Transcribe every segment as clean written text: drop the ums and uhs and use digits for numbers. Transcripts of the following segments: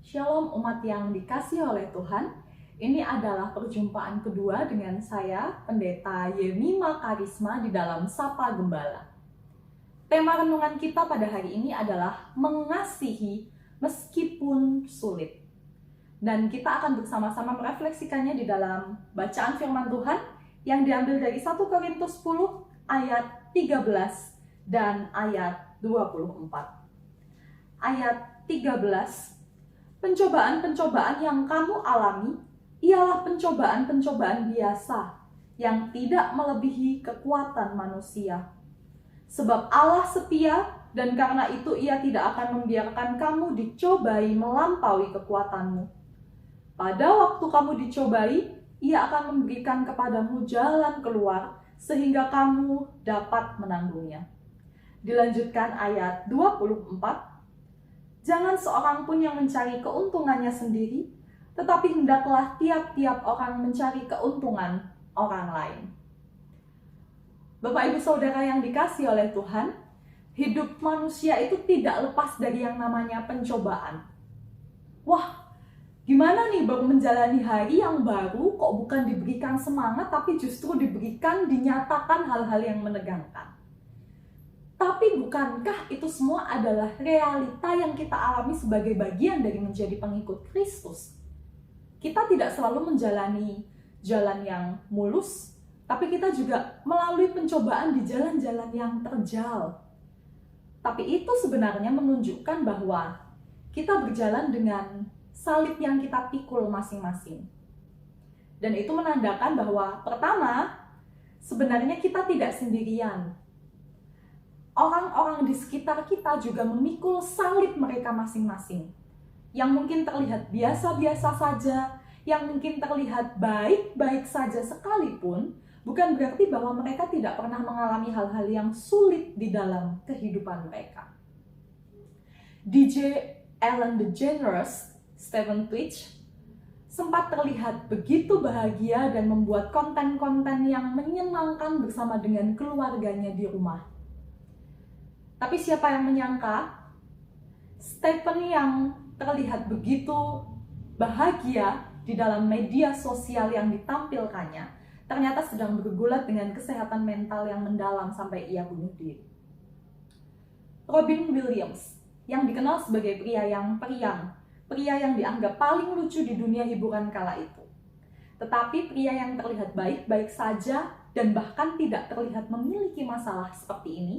Shalom umat yang dikasihi oleh Tuhan. Ini adalah perjumpaan kedua dengan saya, Pendeta Yemima Karisma di dalam Sapa Gembala. Tema renungan kita pada hari ini adalah mengasihi meskipun sulit. Dan kita akan bersama-sama merefleksikannya di dalam bacaan firman Tuhan yang diambil dari 1 Korintus 10 ayat 13 dan ayat 24. Ayat 13, pencobaan-pencobaan yang kamu alami ialah pencobaan-pencobaan biasa yang tidak melebihi kekuatan manusia. Sebab Allah setia dan karena itu Ia tidak akan membiarkan kamu dicobai melampaui kekuatanmu. Pada waktu kamu dicobai, Ia akan memberikan kepadamu jalan keluar sehingga kamu dapat menanggungnya. Dilanjutkan ayat 24. Jangan seorang pun yang mencari keuntungannya sendiri, tetapi hendaklah tiap-tiap orang mencari keuntungan orang lain. Bapak Ibu Saudara yang dikasihi oleh Tuhan, hidup manusia itu tidak lepas dari yang namanya pencobaan. Wah, gimana nih baru menjalani hari yang baru kok bukan diberikan semangat, tapi justru dinyatakan hal-hal yang menegangkan. Tapi bukankah itu semua adalah realita yang kita alami sebagai bagian dari menjadi pengikut Kristus? Kita tidak selalu menjalani jalan yang mulus, tapi kita juga melalui pencobaan di jalan-jalan yang terjal. Tapi itu sebenarnya menunjukkan bahwa kita berjalan dengan salib yang kita pikul masing-masing. Dan itu menandakan bahwa pertama, sebenarnya kita tidak sendirian. Orang-orang di sekitar kita juga memikul salib mereka masing-masing. Yang mungkin terlihat biasa-biasa saja, yang mungkin terlihat baik-baik saja sekalipun, bukan berarti bahwa mereka tidak pernah mengalami hal-hal yang sulit di dalam kehidupan mereka. DJ Ellen DeGeneres, Stephen Twitch, sempat terlihat begitu bahagia dan membuat konten-konten yang menyenangkan bersama dengan keluarganya di rumah. Tapi siapa yang menyangka Stephen yang terlihat begitu bahagia di dalam media sosial yang ditampilkannya ternyata sedang bergulat dengan kesehatan mental yang mendalam sampai ia bunuh diri. Robin Williams yang dikenal sebagai pria yang periang, pria yang dianggap paling lucu di dunia hiburan kala itu. Tetapi pria yang terlihat baik-baik saja dan bahkan tidak terlihat memiliki masalah seperti ini,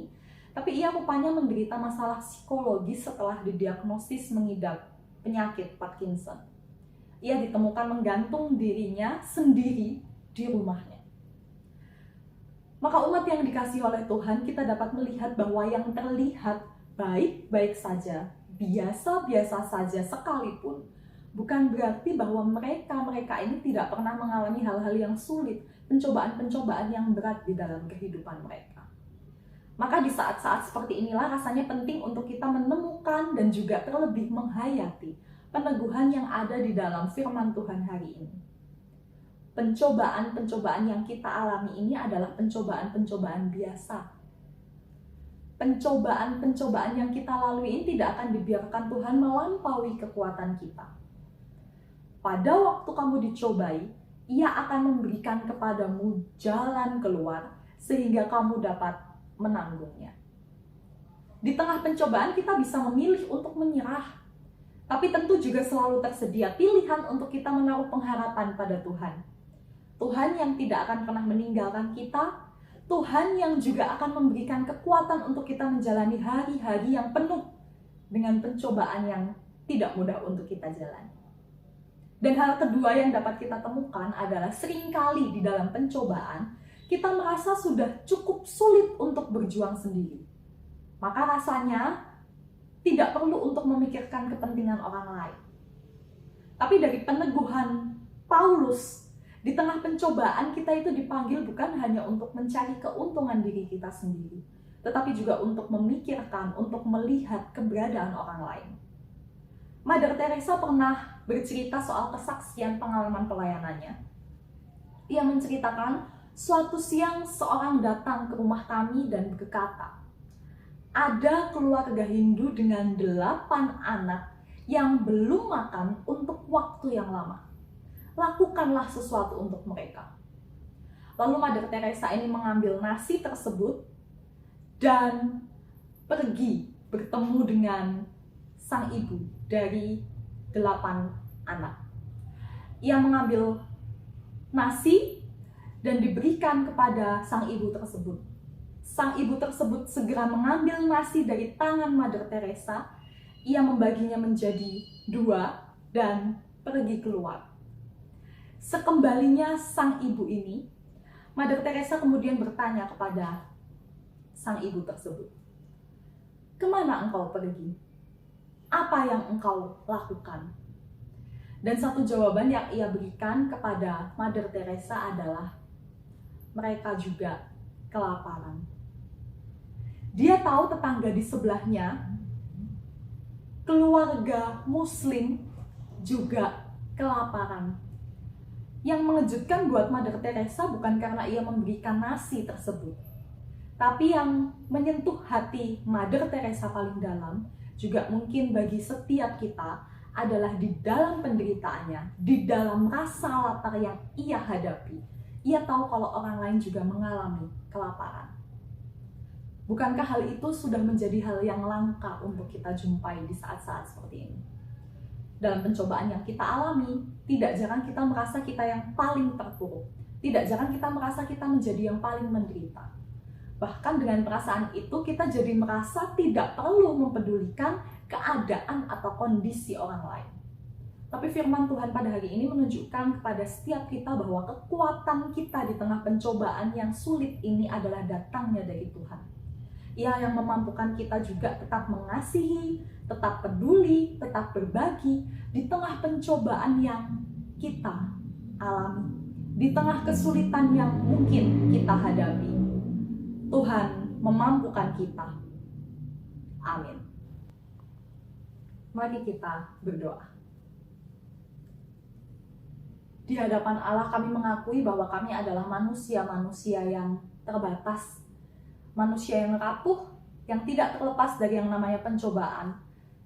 tapi ia rupanya menderita masalah psikologis setelah didiagnosis mengidap penyakit Parkinson. Ia ditemukan menggantung dirinya sendiri di rumahnya. Maka umat yang dikasihi oleh Tuhan, kita dapat melihat bahwa yang terlihat baik-baik saja, biasa-biasa saja sekalipun, bukan berarti bahwa mereka ini tidak pernah mengalami hal-hal yang sulit, pencobaan-pencobaan yang berat di dalam kehidupan mereka. Maka di saat-saat seperti inilah rasanya penting untuk kita menemukan dan juga terlebih menghayati peneguhan yang ada di dalam firman Tuhan hari ini. Pencobaan-pencobaan yang kita alami ini adalah pencobaan-pencobaan biasa. Pencobaan-pencobaan yang kita lalui ini tidak akan dibiarkan Tuhan melampaui kekuatan kita. Pada waktu kamu dicobai, Ia akan memberikan kepadamu jalan keluar sehingga kamu dapat menanggungnya. Di tengah pencobaan kita bisa memilih untuk menyerah, tapi tentu juga selalu tersedia pilihan untuk kita menaruh pengharapan pada Tuhan. Tuhan yang tidak akan pernah meninggalkan kita, Tuhan yang juga akan memberikan kekuatan untuk kita menjalani hari-hari yang penuh dengan pencobaan yang tidak mudah untuk kita jalani. Dan hal kedua yang dapat kita temukan adalah seringkali di dalam pencobaan kita merasa sudah cukup sulit untuk berjuang sendiri. Maka rasanya tidak perlu untuk memikirkan kepentingan orang lain. Tapi dari peneguhan Paulus, di tengah pencobaan kita itu dipanggil bukan hanya untuk mencari keuntungan diri kita sendiri, tetapi juga untuk memikirkan, untuk melihat keberadaan orang lain. Mother Teresa pernah bercerita soal kesaksian pengalaman pelayanannya. Ia menceritakan, suatu siang seorang datang ke rumah kami dan berkata, ada keluarga Hindu dengan 8 anak yang belum makan untuk waktu yang lama. Lakukanlah sesuatu untuk mereka. Lalu Mother Teresa ini mengambil nasi tersebut dan pergi bertemu dengan sang ibu dari 8 anak. Ia mengambil nasi dan diberikan kepada sang ibu tersebut. Sang ibu tersebut segera mengambil nasi dari tangan Mother Teresa. Ia membaginya menjadi 2 dan pergi keluar. Sekembalinya sang ibu ini, Mother Teresa kemudian bertanya kepada sang ibu tersebut, "Kemana engkau pergi? Apa yang engkau lakukan?" Dan satu jawaban yang ia berikan kepada Mother Teresa adalah, mereka juga kelaparan. Dia tahu tetangga di sebelahnya, keluarga Muslim juga kelaparan. Yang mengejutkan buat Mother Teresa bukan karena ia memberikan nasi tersebut, tapi yang menyentuh hati Mother Teresa paling dalam, juga mungkin bagi setiap kita, adalah di dalam penderitaannya, di dalam rasa lapar yang ia hadapi, ia tahu kalau orang lain juga mengalami kelaparan. Bukankah hal itu sudah menjadi hal yang langka untuk kita jumpai di saat-saat seperti ini? Dalam pencobaan yang kita alami, tidak jarang kita merasa kita yang paling terpuruk. Tidak jarang kita merasa kita menjadi yang paling menderita. Bahkan dengan perasaan itu, kita jadi merasa tidak perlu mempedulikan keadaan atau kondisi orang lain. Tapi firman Tuhan pada hari ini menunjukkan kepada setiap kita bahwa kekuatan kita di tengah pencobaan yang sulit ini adalah datangnya dari Tuhan. Ia yang memampukan kita juga tetap mengasihi, tetap peduli, tetap berbagi di tengah pencobaan yang kita alami, di tengah kesulitan yang mungkin kita hadapi. Tuhan memampukan kita. Amin. Mari kita berdoa. Di hadapan Allah kami mengakui bahwa kami adalah manusia-manusia yang terbatas, manusia yang rapuh, yang tidak terlepas dari yang namanya pencobaan.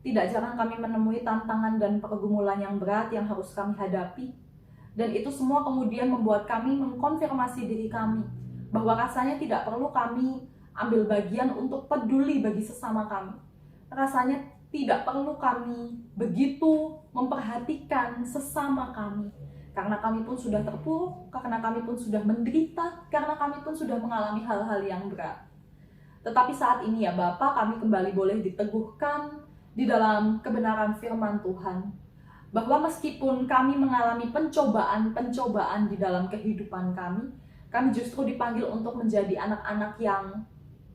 Tidak jarang kami menemui tantangan dan pergumulan yang berat yang harus kami hadapi. Dan itu semua kemudian membuat kami mengkonfirmasi diri kami bahwa rasanya tidak perlu kami ambil bagian untuk peduli bagi sesama kami. Rasanya tidak perlu kami begitu memperhatikan sesama kami. Karena kami pun sudah terpuruk, karena kami pun sudah menderita, karena kami pun sudah mengalami hal-hal yang berat. Tetapi saat ini ya Bapa, kami kembali boleh diteguhkan di dalam kebenaran firman Tuhan, bahwa meskipun kami mengalami pencobaan-pencobaan di dalam kehidupan kami justru dipanggil untuk menjadi anak-anak yang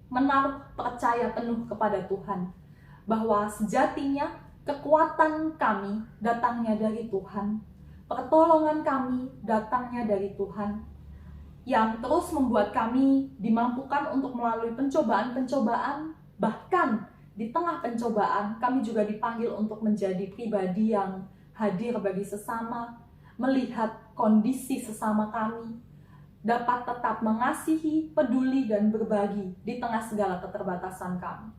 menaruh percaya penuh kepada Tuhan, bahwa sejatinya kekuatan kami datangnya dari Tuhan, pertolongan kami datangnya dari Tuhan, yang terus membuat kami dimampukan untuk melalui pencobaan-pencobaan. Bahkan di tengah pencobaan kami juga dipanggil untuk menjadi pribadi yang hadir bagi sesama, melihat kondisi sesama kami, dapat tetap mengasihi, peduli, dan berbagi di tengah segala keterbatasan kami.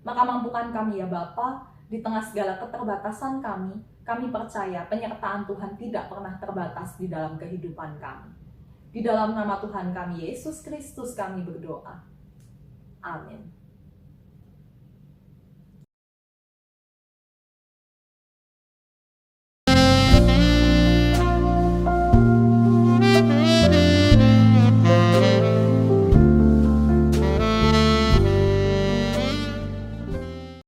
Maka mampukan kami ya Bapa, di tengah segala keterbatasan kami percaya penyertaan Tuhan tidak pernah terbatas di dalam kehidupan kami. Di dalam nama Tuhan kami Yesus Kristus kami berdoa. Amin.